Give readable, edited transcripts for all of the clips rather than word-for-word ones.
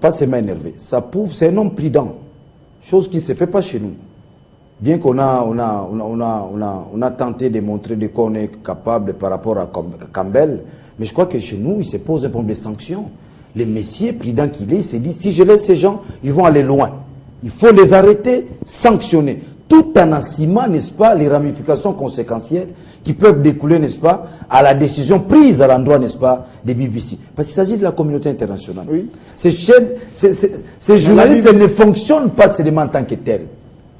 pas seulement énervé. Ça prouve, c'est un homme prudent. Chose qui ne se fait pas chez nous. Bien qu'on a tenté de montrer de quoi on est capable par rapport à Campbell, mais je crois que chez nous, il se pose un problème de sanctions. Le messier, prudent qu'il est, il s'est dit, si je laisse ces gens, ils vont aller loin. Il faut les arrêter, sanctionner. Tout en assumant, n'est-ce pas, les ramifications conséquentielles qui peuvent découler, n'est-ce pas, à la décision prise à l'endroit, n'est-ce pas, des BBC. Parce qu'il s'agit de la communauté internationale. Oui. Ces chaînes, ces journalistes ne fonctionnent pas seulement en tant que tels.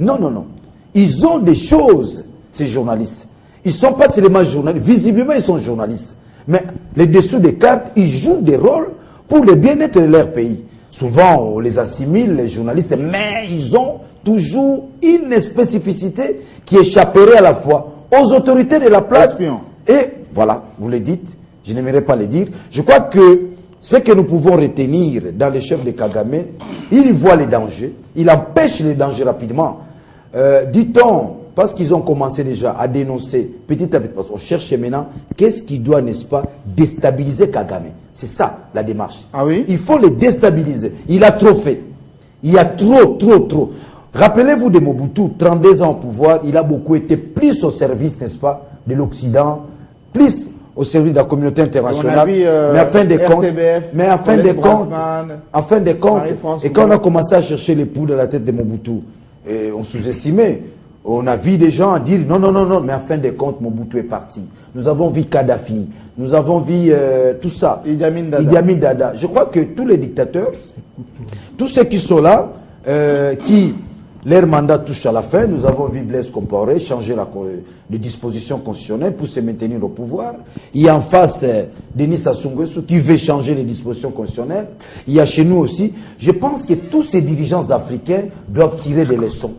Non, non, non. Ils ont des choses, ces journalistes. Ils ne sont pas seulement journalistes. Visiblement, ils sont journalistes. Mais les dessous des cartes, ils jouent des rôles pour le bien-être de leur pays. Souvent, on les assimile, les journalistes, mais ils ont toujours une spécificité qui échapperait à la fois aux autorités de la place. Et voilà, vous le dites, je n'aimerais pas le dire. Je crois que ce que nous pouvons retenir dans le chef de Kagame, il voit les dangers, il empêche les dangers rapidement. Dit-on, parce qu'ils ont commencé déjà à dénoncer petit à petit, parce qu'on cherche maintenant, qu'est-ce qui doit, n'est-ce pas, déstabiliser Kagame. C'est ça, la démarche. Ah oui? Il faut le déstabiliser. Il a trop fait. Il y a trop. Rappelez-vous de Mobutu, 32 ans au pouvoir, il a beaucoup été plus au service, n'est-ce pas, de l'Occident, plus au service de la communauté internationale. Mais en fin de compte, et quand on a commencé à chercher les poux dans la tête de Mobutu, on sous-estimait. On a vu des gens dire non, mais en fin de compte, Mobutu est parti. Nous avons vu Kadhafi, nous avons vu tout ça. Idi Amin Dada. Je crois que tous les dictateurs, tous ceux qui sont là, qui leur mandat touche à la fin, nous avons vu Blaise Compaoré changer les dispositions constitutionnelles pour se maintenir au pouvoir. Il y a en face Denis Sassou Nguesso qui veut changer les dispositions constitutionnelles. Il y a chez nous aussi. Je pense que tous ces dirigeants africains doivent tirer des leçons.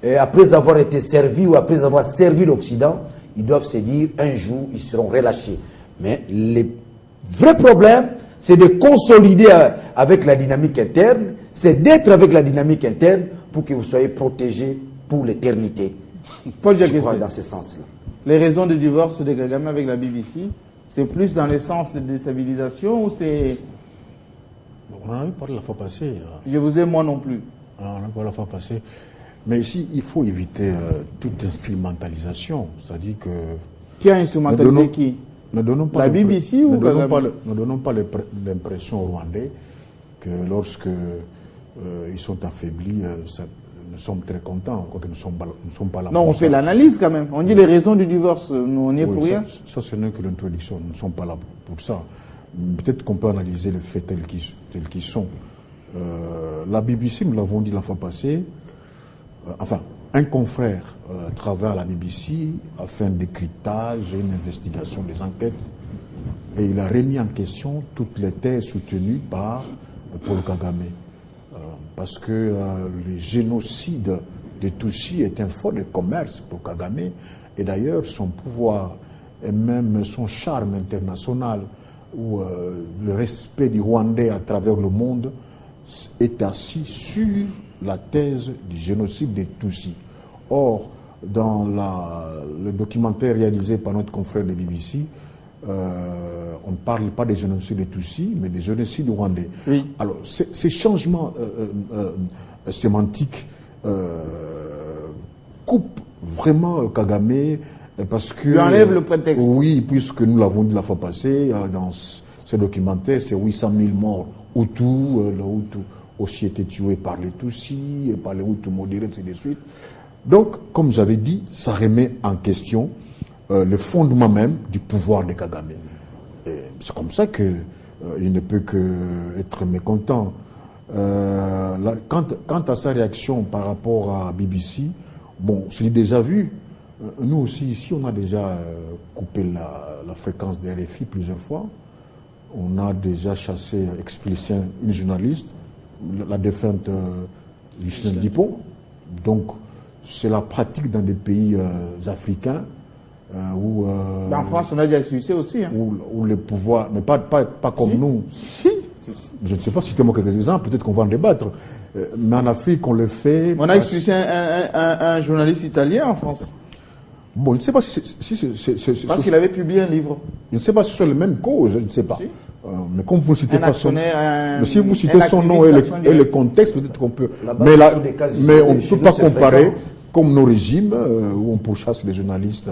Et après avoir été servis ou après avoir servi l'Occident, ils doivent se dire un jour ils seront relâchés. Mais le vrai problème, c'est de consolider avec la dynamique interne, c'est d'être avec la dynamique interne pour que vous soyez protégés pour l'éternité. Paul Je crois dans ce sens-là. Les raisons du divorce de Kagame avec la BBC, c'est plus dans le sens de déstabilisation ou c'est... On en a eu parlé la fois passée. Je vous ai moi non plus. On en a parlé la fois passée. Mais ici, il faut éviter toute instrumentalisation. C'est-à-dire que... Qui a instrumentalisé qui? Ne donnons pas la BBC ou ne donnons pas l'impression aux Rwandais que lorsque ils sont affaiblis, nous sommes très contents, quoique nous ne sommes pas là. Non, on fait l'analyse quand même. On dit les raisons du divorce, nous on y est pour rien. Ça, ce n'est que l'introduction. Nous ne sommes pas là pour ça. Peut-être qu'on peut analyser les faits tels qu'ils sont. La BBC, nous l'avons dit la fois passée, enfin, un confrère travaille à la BBC a fait un décryptage, une investigation des enquêtes et il a remis en question toutes les thèses soutenues par Paul Kagame. Parce que le génocide des Tutsis est un fort de commerce pour Kagame et d'ailleurs son pouvoir et même son charme international ou le respect du Rwandais à travers le monde est assis sur la thèse du génocide des Tutsis. Or, dans le documentaire réalisé par notre confrère de BBC, on ne parle pas des génocides des Tutsis, mais des génocides rwandais. Oui. Alors, ces changements sémantiques coupent vraiment Kagame parce que... Il enlève le prétexte. Oui, puisque nous l'avons dit la fois passée, dans ce documentaire, c'est 800 000 morts Hutus, le Hutu aussi été tué par les Tutsis, par les Hutus modérés, et de suite. Donc, comme j'avais dit, ça remet en question le fondement même du pouvoir de Kagame. C'est comme ça qu'il ne peut qu'être mécontent. Quant à sa réaction par rapport à BBC, bon, je l'ai déjà vu. Nous aussi, ici, on a déjà coupé la fréquence des RFI plusieurs fois. On a déjà chassé, expulsé une journaliste, la défunte Lucien Dupont. Donc, c'est la pratique dans des pays africains où... en France, on a déjà expulsé aussi. Hein. Où le pouvoir... Mais pas comme nous. Je ne sais pas si c'était moi quelques exemples, peut-être qu'on va en débattre. Mais en Afrique, on le fait... On a expulsé un journaliste italien en France. Bon, je ne sais pas si c'est... Parce qu'il avait publié un livre. Je ne sais pas si c'est la même cause, je ne sais pas. Si. Mais comme vous ne citez pas son nom, si vous citez un son nom et le contexte, peut-être qu'on peut. Mais on ne peut pas comparer comme nos régimes où on pourchasse les journalistes,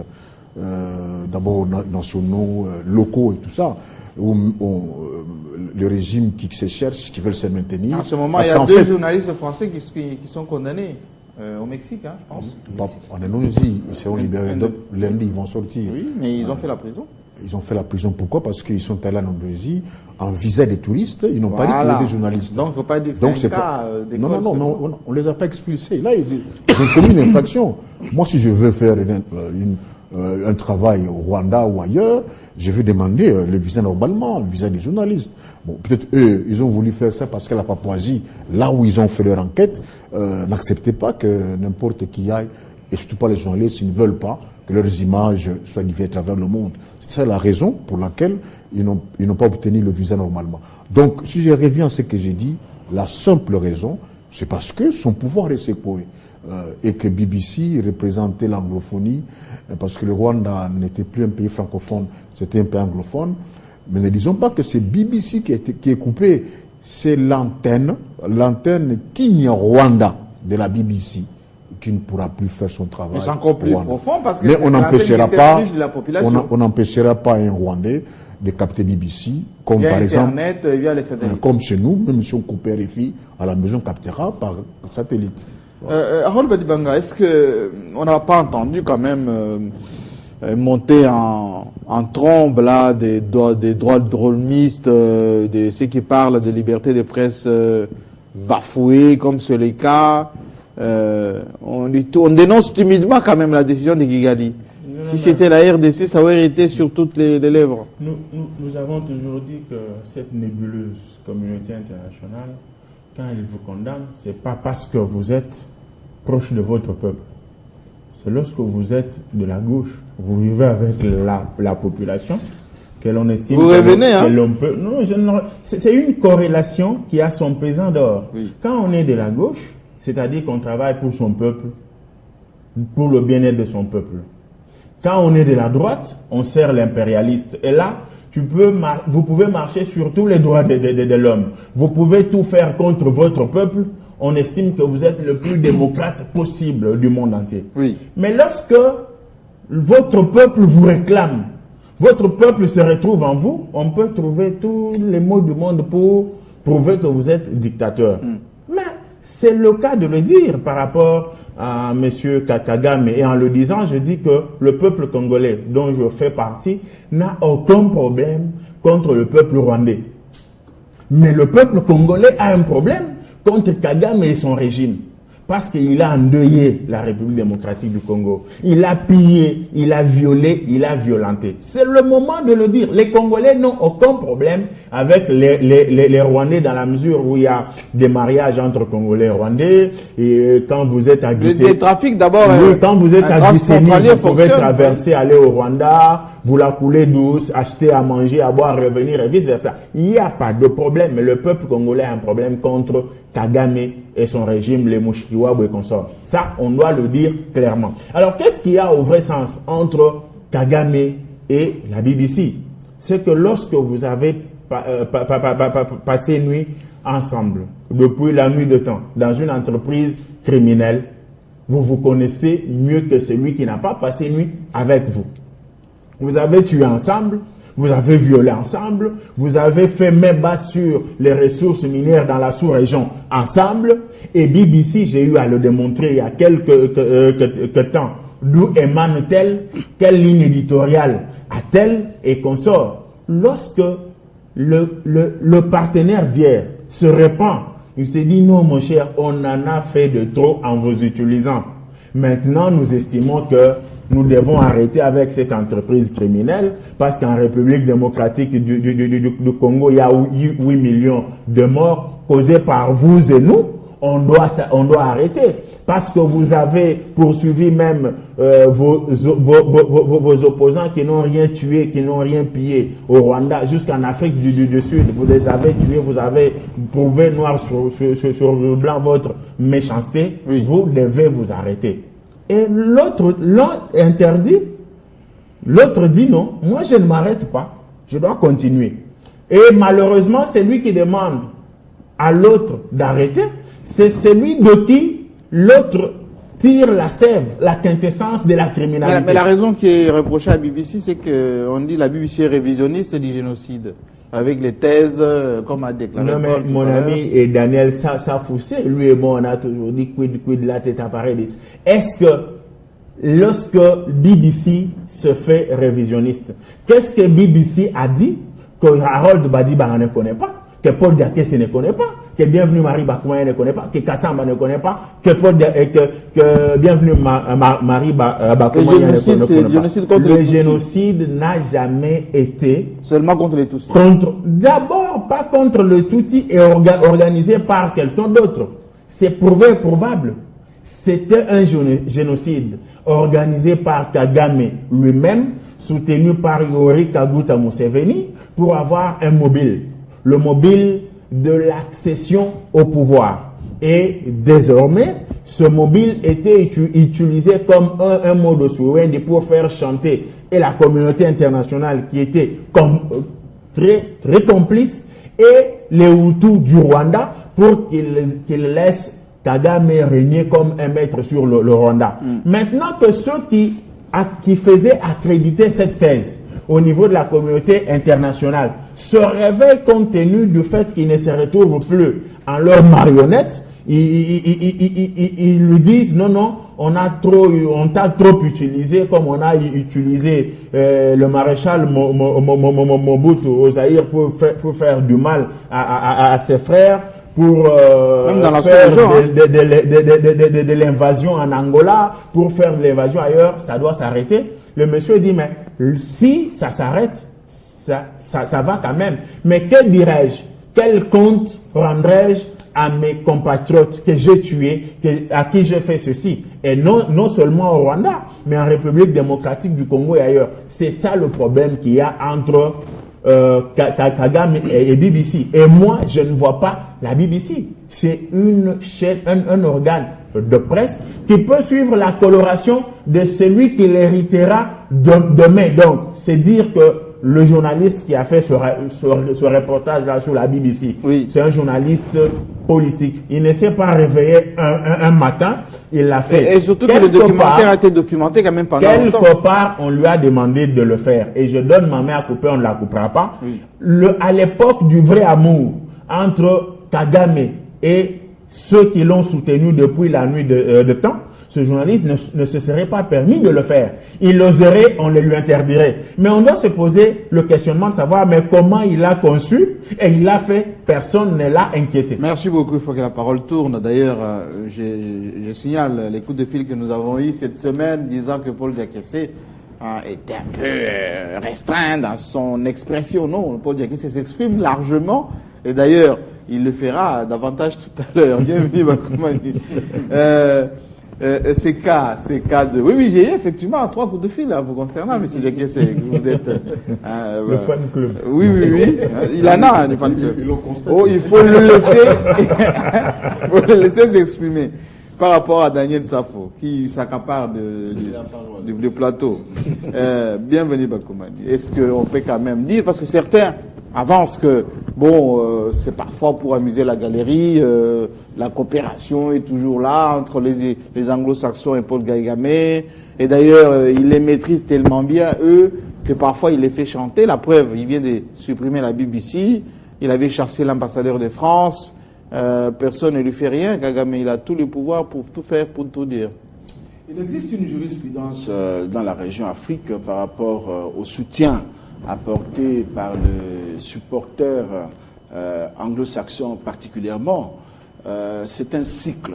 d'abord nationaux, locaux et tout ça, où le régime qui se cherche, qui veulent se maintenir. En ce moment, il y a deux journalistes français qui sont condamnés au Mexique, hein, je pense. En Indonésie, ils seront libérés. Lundi, ils vont sortir. Oui, mais ils ont fait la prison. Ils ont fait la prison. Pourquoi? Parce qu'ils sont allés en Indonésie en visa des touristes. Ils n'ont pas dit qu'ils étaient des journalistes. Donc, il ne faut pas dire que c'est un cas d'école. Non, on ne les a pas expulsés. Là, ils ont commis une infraction. Moi, si je veux faire un travail au Rwanda ou ailleurs, je vais demander le visa normalement, le visa des journalistes. Bon, peut-être eux, ils ont voulu faire ça parce que la Papouasie, là où ils ont fait leur enquête, n'acceptait pas que n'importe qui aille, et surtout pas les journalistes, ils ne veulent pas que leurs images soient diffusées à travers le monde. C'est ça la raison pour laquelle ils n'ont pas obtenu le visa normalement. Donc, si je reviens à ce que j'ai dit, la simple raison, c'est parce que son pouvoir est secoué. Et que BBC représentait l'anglophonie, parce que le Rwanda n'était plus un pays francophone, c'était un pays anglophone. Mais ne disons pas que c'est BBC qui est coupé, c'est l'antenne qui n'y a Rwanda de la BBC, qui ne pourra plus faire son travail. C'est encore plus profond parce que mais on n'empêchera pas, la population. On n'empêchera pas un Rwandais de capter BBC, comme via par Internet, exemple, via les satellites. Comme chez nous, même si on coupe RFI, à la maison captera par satellite. Harold Badibanga, est-ce qu'on n'a pas entendu quand même monter en trombe là des droits de dromistes, de ceux qui parlent de liberté de presse bafouée, comme c'est le cas? On dénonce timidement quand même la décision de Kigali. Si c'était la RDC, ça aurait été sur toutes les lèvres. Nous avons toujours dit que cette nébuleuse communauté internationale, quand elle vous condamne, ce n'est pas parce que vous êtes proche de votre peuple. C'est lorsque vous êtes de la gauche, vous vivez avec la population, que l'on estime vous revenez, hein? l'on peut. Non, c'est une corrélation qui a son pesant d'or. Oui. Quand on est de la gauche, c'est-à-dire qu'on travaille pour son peuple, pour le bien-être de son peuple. Quand on est de la droite, on sert l'impérialiste. Et là, vous pouvez marcher sur tous les droits de l'homme. Vous pouvez tout faire contre votre peuple. On estime que vous êtes le plus démocrate possible du monde entier. Oui. Mais lorsque votre peuple vous réclame, votre peuple se retrouve en vous, on peut trouver tous les mots du monde pour prouver que vous êtes dictateur. Mais c'est le cas de le dire par rapport à M. Kagame. Et en le disant, je dis que le peuple congolais, dont je fais partie, n'a aucun problème contre le peuple rwandais. Mais le peuple congolais a un problème contre Kagame et son régime. Parce qu'il a endeuillé la République démocratique du Congo. Il a pillé, il a violé, il a violenté. C'est le moment de le dire. Les Congolais n'ont aucun problème avec les Rwandais dans la mesure où il y a des mariages entre Congolais et Rwandais. Et quand vous êtes à Gisenyi... Le trafic d'abord... Oui, quand vous êtes à Gisenyi, vous pouvez traverser, aller au Rwanda, vous la coulez douce, acheter à manger, à boire, revenir et vice-versa. Il n'y a pas de problème. Mais le peuple congolais a un problème contre Kagame et son régime, les Mushikiwabo et consorts. Ça, on doit le dire clairement. Alors, qu'est-ce qu'il y a au vrai sens entre Kagame et la BBC? C'est que lorsque vous avez passé nuit ensemble, depuis la nuit de temps, dans une entreprise criminelle, vous vous connaissez mieux que celui qui n'a pas passé nuit avec vous. Vous avez tué ensemble, vous avez violé ensemble, vous avez fait main basse sur les ressources minières dans la sous-région ensemble, et BBC, j'ai eu à le démontrer il y a quelques temps, d'où émane-t-elle, quelle ligne éditoriale a-t-elle et consort. Lorsque le partenaire d'hier se répand, il s'est dit non mon cher, on en a fait de trop en vous utilisant. Maintenant, nous estimons que nous devons arrêter avec cette entreprise criminelle parce qu'en République démocratique du Congo, il y a 8 millions de morts causés par vous et nous. On doit arrêter parce que vous avez poursuivi même vos opposants qui n'ont rien tué, qui n'ont rien pillé au Rwanda jusqu'en Afrique du Sud. Vous les avez tués, vous avez prouvé noir sur blanc votre méchanceté. Oui. Vous devez vous arrêter. Et l'autre interdit, l'autre dit non, moi je ne m'arrête pas, je dois continuer. Et malheureusement, c'est lui qui demande à l'autre d'arrêter. C'est celui de qui l'autre tire la sève, la quintessence de la criminalité. Mais la raison qui est reprochée à la BBC, c'est qu'on dit la BBC est révisionniste du génocide. Avec les thèses, comme a déclaré. Non, mais mon ami et Daniel, ça foussé. Lui et moi, on a toujours dit quid la tête à pareil. Est-ce que lorsque BBC se fait révisionniste, qu'est-ce que BBC a dit que Harold Badiba ne connaît pas, que Paul Diakese ne connaît pas, que Bienvenue Marie Bakoumaya ne connaît pas, que Kassamba ne connaît pas, que Bienvenue Marie Bakoumaya ne connaît pas. Le génocide n'a jamais été seulement contre les Tutsis. D'abord, pas contre le Tutsi et organisé par quelqu'un d'autre. C'est prouvé, probable. C'était un génocide organisé par Kagame lui-même, soutenu par Yoweri Kaguta Museveni, pour avoir un mobile. Le mobile de l'accession au pouvoir. Et désormais, ce mobile était utilisé comme un mot de souveraineté pour faire chanter et la communauté internationale qui était très complice et les Hutus du Rwanda pour qu'ils laissent Kagame régner comme un maître sur le Rwanda. Maintenant que ceux qui faisaient accréditer cette thèse au niveau de la communauté internationale se réveillent compte tenu du fait qu'ils ne se retrouvent plus en leur marionnette, ils lui disent non, on t'a trop utilisé comme on a utilisé le maréchal Mobutu au Zaïre pour faire du mal à ses frères, pour faire de l'invasion en Angola, pour faire de l'invasion ailleurs, ça doit s'arrêter. Le monsieur dit, mais si ça s'arrête, ça va quand même. Mais que dirais-je? Quel compte rendrais-je à mes compatriotes que j'ai tués, à qui j'ai fait ceci? Et non seulement au Rwanda, mais en République démocratique du Congo et ailleurs. C'est ça le problème qu'il y a entre Kagame et BBC. Et moi, je ne vois pas la BBC. C'est une chaîne, un organe de presse qui peut suivre la coloration de celui qui l'héritera demain. Donc, c'est dire que le journaliste qui a fait ce reportage-là sur la BBC, oui, c'est un journaliste politique. Il ne s'est pas réveillé un matin, il l'a fait. Et surtout que le documentaire a été documenté quand même pendant longtemps. Quelque part, on lui a demandé de le faire. Et je donne ma main à couper, on ne la coupera pas. Oui. À l'époque du vrai amour entre Kagame et ceux qui l'ont soutenu depuis la nuit de temps, ce journaliste ne se serait pas permis de le faire. Il l'oserait, on le lui interdirait. Mais on doit se poser le questionnement de savoir mais comment il a conçu et il l'a fait, personne ne l'a inquiété. Merci beaucoup, il faut que la parole tourne. D'ailleurs, je signale les coups de fil que nous avons eus cette semaine disant que Paul Diakese était un peu restreint dans son expression. Non, Paul Diakese s'exprime largement et d'ailleurs, il le fera davantage tout à l'heure. Bienvenue, Bakoumani. Ces cas de... Oui, j'ai effectivement 3 coups de fil à vous concernant, M. Diakese. Vous êtes... le fan club. Oui. Il en a un fan club. Il faut le laisser s'exprimer par rapport à Daniel Safo, qui s'accapare du plateau. Bienvenue, Bakoumani. Est-ce qu'on peut quand même dire, parce que certains avancent que, c'est parfois pour amuser la galerie, la coopération est toujours là entre les anglo-saxons et Paul Kagame, et d'ailleurs, il les maîtrise tellement bien, eux, que parfois il les fait chanter. La preuve, il vient de supprimer la BBC, il avait chassé l'ambassadeur de France, personne ne lui fait rien, Kagame, il a tous les pouvoirs pour tout faire, pour tout dire. Il existe une jurisprudence dans la région Afrique par rapport au soutien apporté par le supporter anglo-saxon particulièrement. C'est un cycle.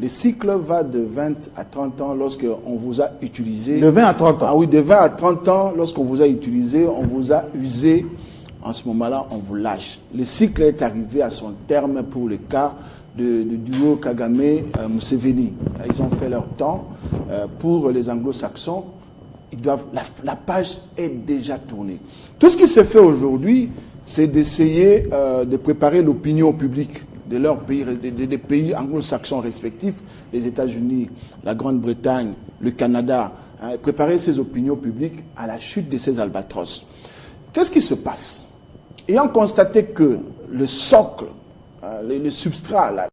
Le cycle va de 20 à 30 ans lorsqu'on vous a utilisé. De 20 à 30 ans? Ah oui, de 20 à 30 ans, lorsqu'on vous a utilisé, on vous a usé. En ce moment-là, on vous lâche. Le cycle est arrivé à son terme pour le cas du duo Kagame-Museveni. Ils ont fait leur temps. Pour les anglo-saxons, la page est déjà tournée. Tout ce qui se fait aujourd'hui, c'est d'essayer de préparer l'opinion publique de leurs pays, des pays anglo-saxons respectifs, les États-Unis, la Grande-Bretagne, le Canada, préparer ces opinions publiques à la chute de ces albatros. Qu'est-ce qui se passe? ayant constaté que le socle, le substrat, là,